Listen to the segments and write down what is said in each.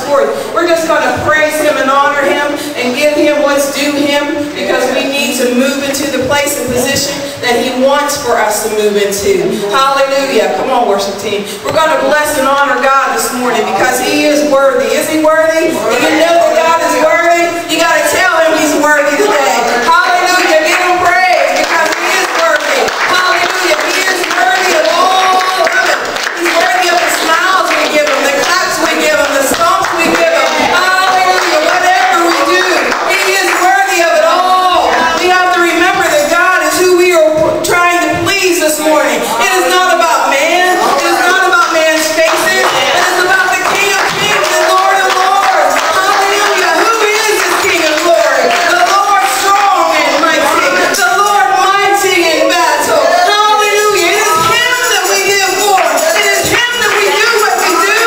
forth. We're just going to praise Him and honor Him and give Him what's due Him, because we need to move into the place and position that He wants for us to move into. Hallelujah. Come on, worship team. We're going to bless and honor God this morning because He is worthy. Is He worthy? If you know that God is worthy, you got to tell Him He's worthy today. Hallelujah. Give Him praise because He is worthy. Hallelujah. He is worthy of all of it. He's worthy of the smiles we give Him, the claps we give Him, the stomps we give Him. Hallelujah. Whatever we do, He is worthy of it all. We have to remember that God is who we are trying to please this morning. It is not about man. It is not about man's faces. It is about the King of Kings and Lord of Lords. Hallelujah. Who is this King of glory? The Lord strong and mighty. The Lord mighty in battle. Hallelujah. It is Him that we live for. It is Him that we do what we do.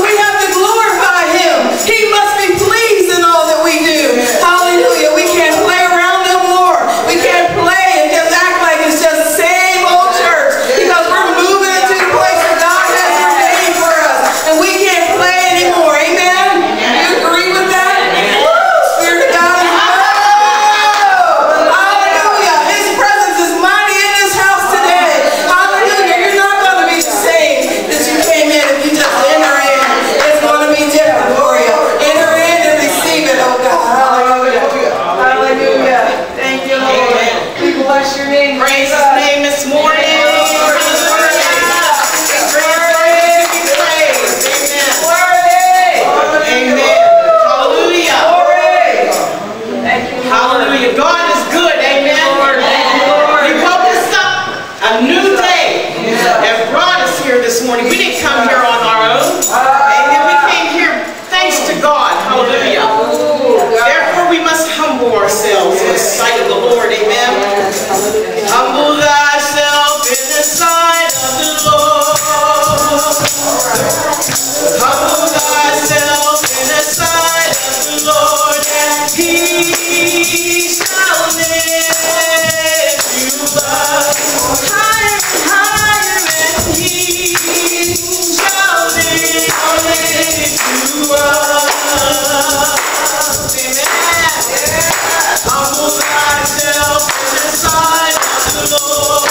We have to glorify Him. He must be pleased in all that we do. Hallelujah. We can't play around no more. We can't play and just act like it's just the same old church, because we're moving into the place that God has ordained for us, and we can't play anymore. Amen? You agree with that? Woo! Spirit of God is hallelujah. His presence is mighty in this house today. Hallelujah. You're not going to be the same that you came in if you just enter in. It's going to be different for you. Enter in and receive it, oh God. Hallelujah. Hallelujah. Thank you, Lord. We bless your name. Praise His name this morning. Amen. Hallelujah. Hallelujah. God is good. Amen. He woke us up a new day and brought us here this morning. We didn't come here on our own. Amen. We came here thanks to God. Hallelujah. Therefore, we must humble ourselves in the sight of the Lord. Amen. Humble thyself in the sight of the Lord. Humble thyself in the sight of the Lord, and He shall lift you up higher and higher, and He shall lift you up. Amen. Humble thyself in the sight of the Lord.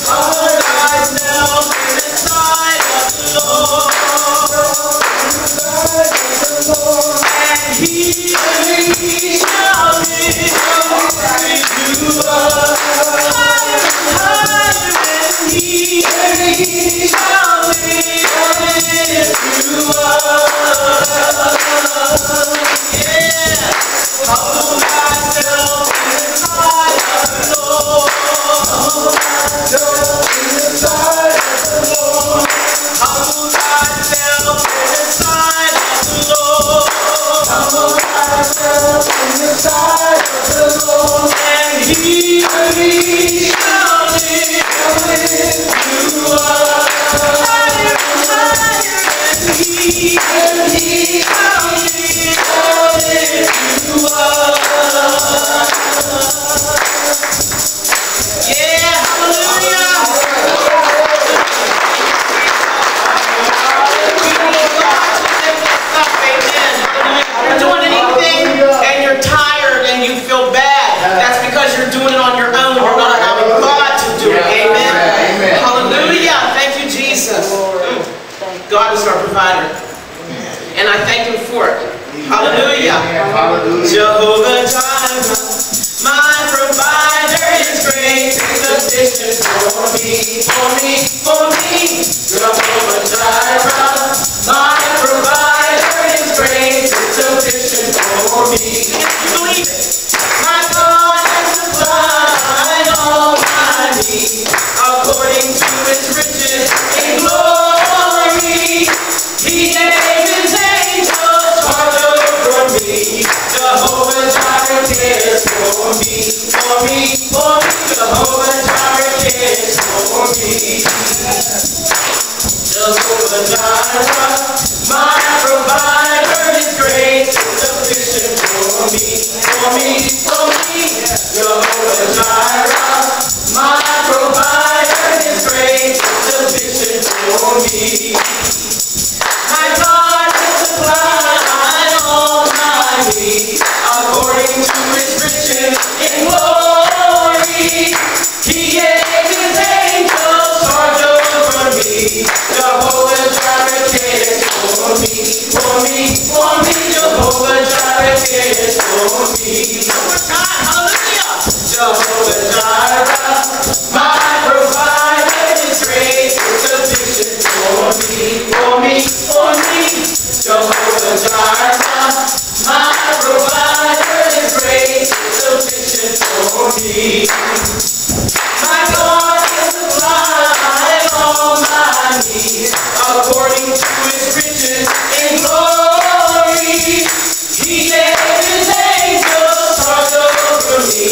Humble thyself in the sight of the Lord. And He shall lift you up higher and higher, and He shall lift you up. Yeah. Humble thyself in the sight of the Lord. Humble thyself in the sight of the Lord. Humble thyself in the sight of the Lord. Humble thyself in the sight of the Lord, and He shall lift you up higher and higher, and He shall lift you up. Yeah, hallelujah. We need God to lift us up, amen. If you're doing anything and you're tired and you feel bad, that's because you're doing it on your own. You're not allowing God to do it, amen. Hallelujah. Thank you, Jesus. God is our provider, and I thank Him for it. Hallelujah. Jehovah Jireh, my provider is great, sufficient for me, for me, for me. Jehovah Jireh, my provider is great, sufficient for me. If you believe it, my God has supplied all my needs according to His riches in glory. He gave His angels charge over me. Jehovah Jireh. for me. One more time, hallelujah. Jehovah Jireh, my provider, His grace is sufficient for me, for me, for me. Jehovah Jireh, my provider, His grace is sufficient for me. My God will supply all my needs according to His riches in glory. He gave His angels charge over me.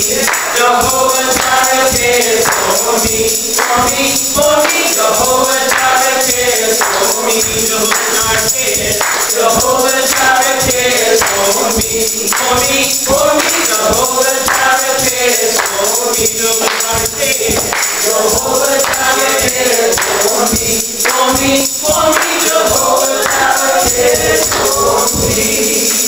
Jehovah Jireh cares for me, for me, for me. Jehovah Jireh cares for me. Jehovah Jireh cares. Jehovah Jireh cares for me, for me, for me. Jehovah Jireh cares for me. Jehovah Jireh cares. Jehovah Jireh cares for me, for me, for me. Jehovah Jireh cares for me.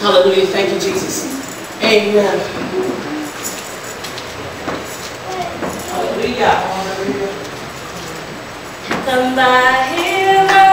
Hallelujah. Thank you, Jesus. Amen. Hallelujah. Come by here.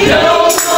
No more